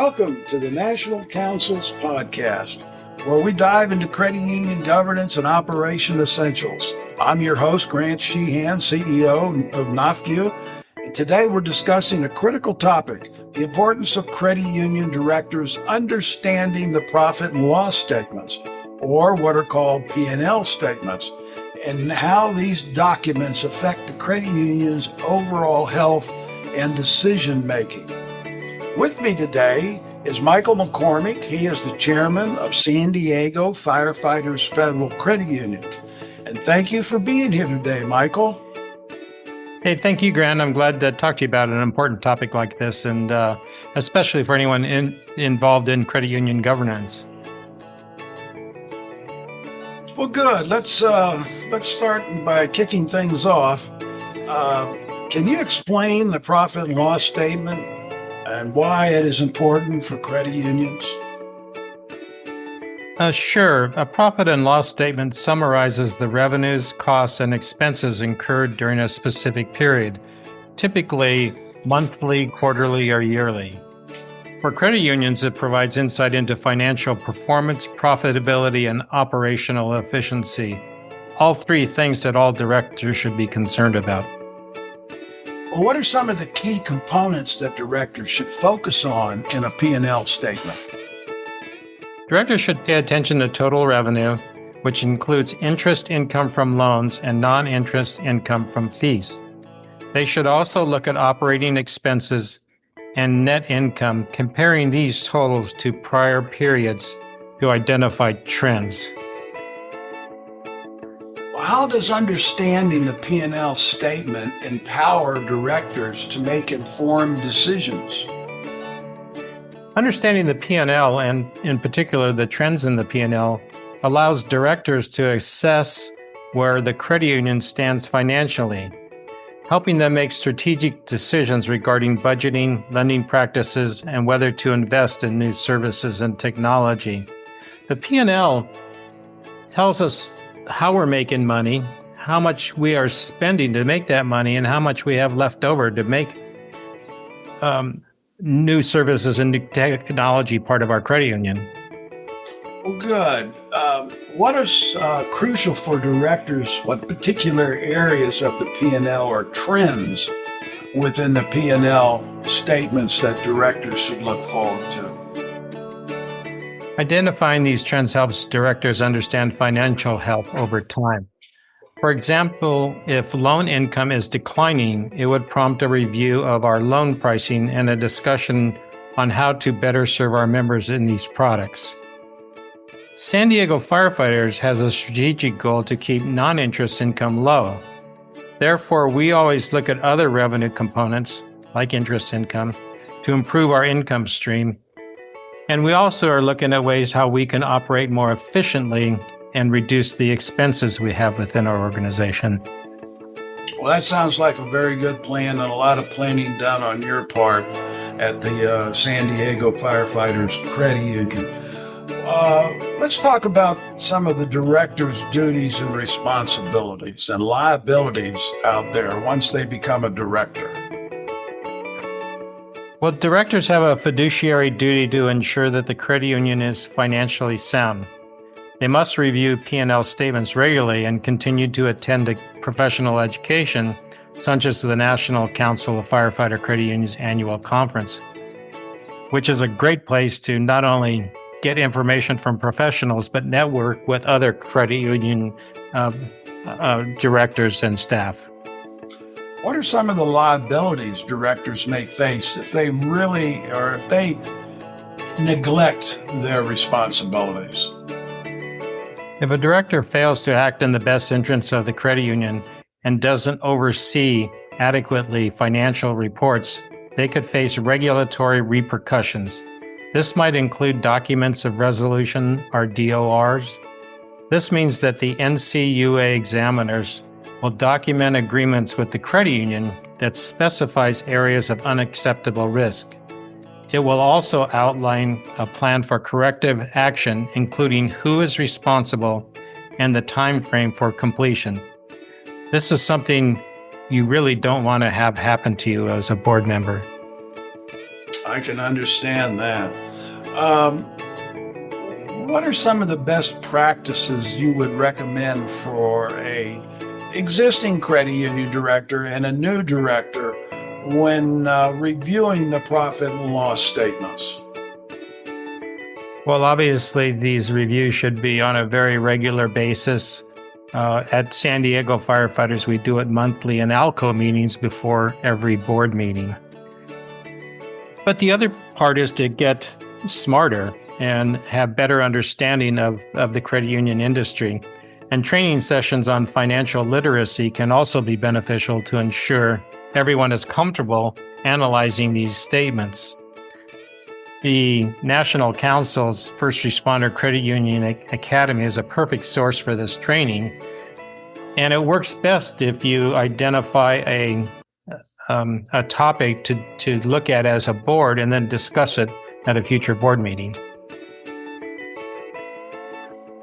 Welcome to the National Council's podcast, where we dive into credit union governance and operation essentials. I'm your host, Grant Sheehan, CEO of NCOFCU, and today we're discussing a critical topic, the importance of credit union directors understanding the profit and loss statements, or what are called P&L statements, and how these documents affect the credit union's overall health and decision-making. With me today is Michael McCormick. He is the chairman of San Diego Firefighters Federal Credit Union. And thank you for being here today, Michael. Hey, thank you, Grant. I'm glad to talk to you about an important topic like this, and especially for anyone involved in credit union governance. Well, good. Let's start by kicking things off. Can you explain the profit and loss statement and why it is important for credit unions? Sure. A profit and loss statement summarizes the revenues, costs, and expenses incurred during a specific period, typically monthly, quarterly, or yearly. For credit unions, it provides insight into financial performance, profitability, and operational efficiency, all three things that all directors should be concerned about. Well, what are some of the key components that directors should focus on in a P&L statement? Directors should pay attention to total revenue, which includes interest income from loans and non-interest income from fees. They should also look at operating expenses and net income, comparing these totals to prior periods to identify trends. How does understanding the P&L statement empower directors to make informed decisions? Understanding the P&L, and in particular the trends in the P&L, allows directors to assess where the credit union stands financially, helping them make strategic decisions regarding budgeting, lending practices, and whether to invest in new services and technology. The P&L tells us how we're making money, how much we are spending to make that money, and how much we have left over to make new services and new technology part of our credit union. Well, good. What is crucial for directors? What particular areas of the P&L or trends within the P&L statements that directors should look forward to? Identifying these trends helps directors understand financial health over time. For example, if loan income is declining, it would prompt a review of our loan pricing and a discussion on how to better serve our members in these products. San Diego Firefighters has a strategic goal to keep non-interest income low. Therefore, we always look at other revenue components, like interest income, to improve our income stream. And we also are looking at ways how we can operate more efficiently and reduce the expenses we have within our organization. Well, that sounds like a very good plan and a lot of planning done on your part at the San Diego Firefighters Credit Union. Let's talk about some of the directors' duties and responsibilities and liabilities out there once they become a director. Well, directors have a fiduciary duty to ensure that the credit union is financially sound. They must review P&L statements regularly and continue to attend a professional education, such as the National Council of Firefighter Credit Unions annual conference, which is a great place to not only get information from professionals, but network with other credit union directors and staff. What are some of the liabilities directors may face if they neglect their responsibilities? If a director fails to act in the best interests of the credit union and doesn't oversee adequately financial reports, they could face regulatory repercussions. This might include documents of resolution or DORs. This means that the NCUA examiners will document agreements with the credit union that specifies areas of unacceptable risk. It will also outline a plan for corrective action, including who is responsible and the time frame for completion. This is something you really don't want to have happen to you as a board member. I can understand that. What are some of the best practices you would recommend for a existing credit union director and a new director when reviewing the profit and loss statements? Well, obviously, these reviews should be on a very regular basis. At San Diego Firefighters, we do it monthly in ALCO meetings before every board meeting. But the other part is to get smarter and have better understanding of the credit union industry. And training sessions on financial literacy can also be beneficial to ensure everyone is comfortable analyzing these statements. The National Council's First Responder Credit Union Academy is a perfect source for this training. And it works best if you identify a topic to look at as a board and then discuss it at a future board meeting.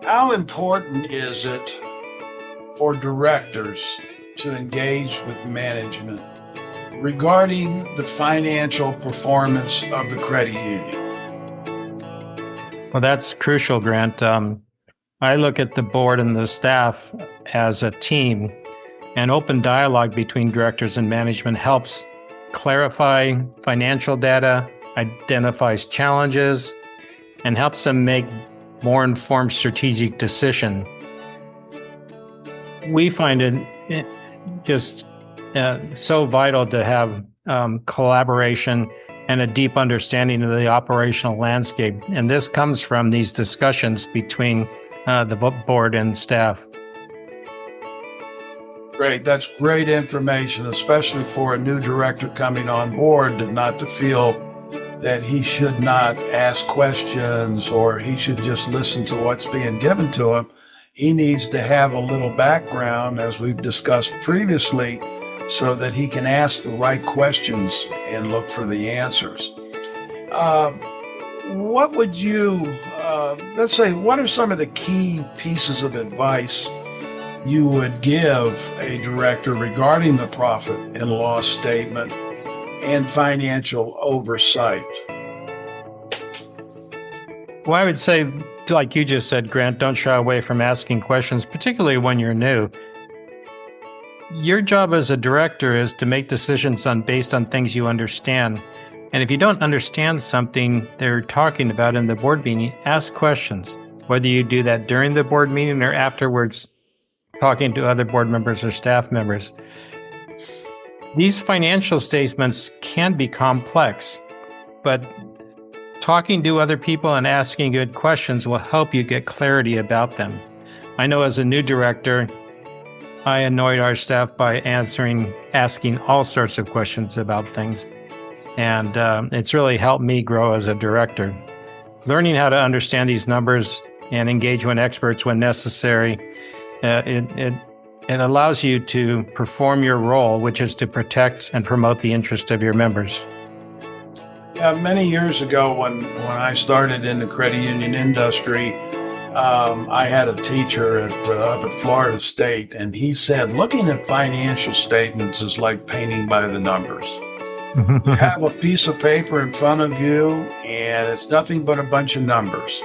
How important is it for directors to engage with management regarding the financial performance of the credit union? Well, that's crucial, Grant. I look at the board and the staff as a team, and open dialogue between directors and management helps clarify financial data, identifies challenges, and helps them make more informed strategic decision. We find it just so vital to have collaboration and a deep understanding of the operational landscape. And this comes from these discussions between the board and staff. Great. That's great information, especially for a new director coming on board, not to feel that he should not ask questions or he should just listen to what's being given to him. He needs to have a little background, as we've discussed previously, so that he can ask the right questions and look for the answers. What would you, let's say, what are some of the key pieces of advice you would give a director regarding the profit and loss statement and financial oversight? Well, I would say, like you just said, Grant, don't shy away from asking questions, particularly when you're new. Your job as a director is to make decisions based on things you understand. And if you don't understand something they're talking about in the board meeting, ask questions, whether you do that during the board meeting or afterwards, talking to other board members or staff members. These financial statements can be complex, but talking to other people and asking good questions will help you get clarity about them. I know as a new director, I annoyed our staff by asking all sorts of questions about things. And it's really helped me grow as a director. Learning how to understand these numbers and engage with experts when necessary, it allows you to perform your role, which is to protect and promote the interest of your members. Yeah, many years ago when I started in the credit union industry, I had a teacher up at Florida State, and he said, looking at financial statements is like painting by the numbers. You have a piece of paper in front of you, and it's nothing but a bunch of numbers.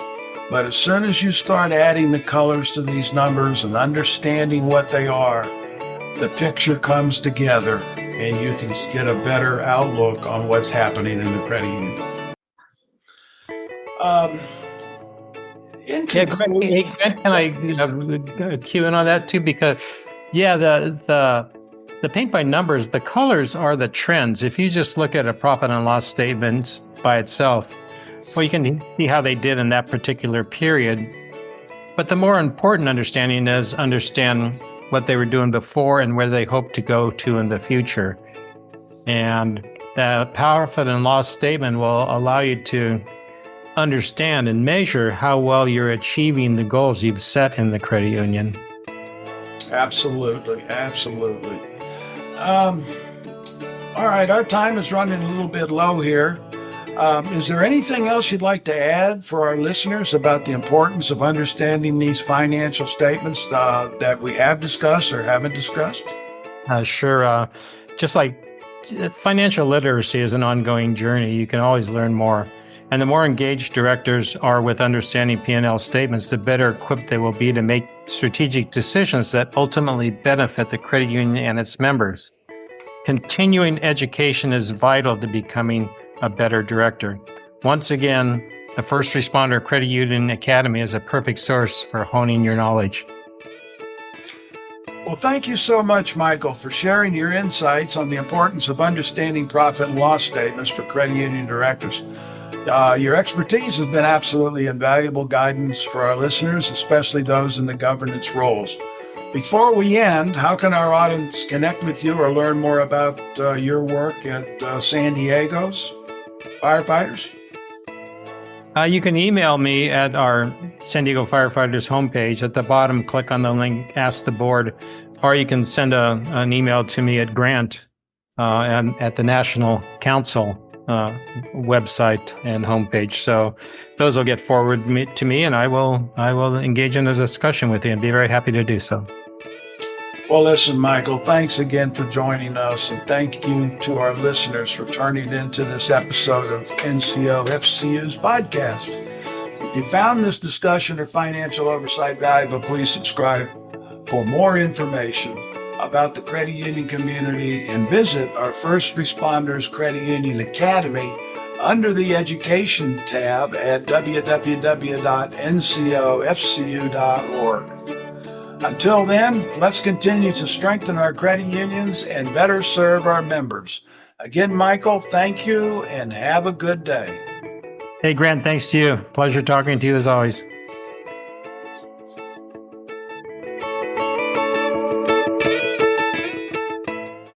But as soon as you start adding the colors to these numbers and understanding what they are, the picture comes together, and you can get a better outlook on what's happening in the credit union. Grant, can I cue in on that too? Because the paint by numbers, the colors are the trends. If you just look at a profit and loss statement by itself, well, you can see how they did in that particular period. But the more important understanding is understand what they were doing before and where they hope to go to in the future. And the profit and loss statement will allow you to understand and measure how well you're achieving the goals you've set in the credit union. Absolutely. All right, our time is running a little bit low here. Is there anything else you'd like to add for our listeners about the importance of understanding these financial statements that we have discussed or haven't discussed? Sure. Just like financial literacy is an ongoing journey. You can always learn more. And the more engaged directors are with understanding P&L statements, the better equipped they will be to make strategic decisions that ultimately benefit the credit union and its members. Continuing education is vital to becoming a better director. Once again, the First Responder Credit Union Academy is a perfect source for honing your knowledge. Well, thank you so much, Michael, for sharing your insights on the importance of understanding profit and loss statements for credit union directors. Your expertise has been absolutely invaluable guidance for our listeners, especially those in the governance roles. Before we end, how can our audience connect with you or learn more about your work at San Diego's Firefighters? You can email me at our San Diego Firefighters homepage. At the bottom, click on the link, Ask the Board, or you can send an email to me at Grant and at the National Council website and homepage. So those will get forwarded to me, and I will engage in a discussion with you and be very happy to do so. Well, listen, Michael, thanks again for joining us, and thank you to our listeners for turning into this episode of NCOFCU's podcast. If you found this discussion or financial oversight valuable, please subscribe for more information about the credit union community and visit our First Responders Credit Union Academy under the Education tab at www.ncofcu.org. Until then, let's continue to strengthen our credit unions and better serve our members. Again, Michael, thank you and have a good day. Hey, Grant, thanks to you. Pleasure talking to you as always.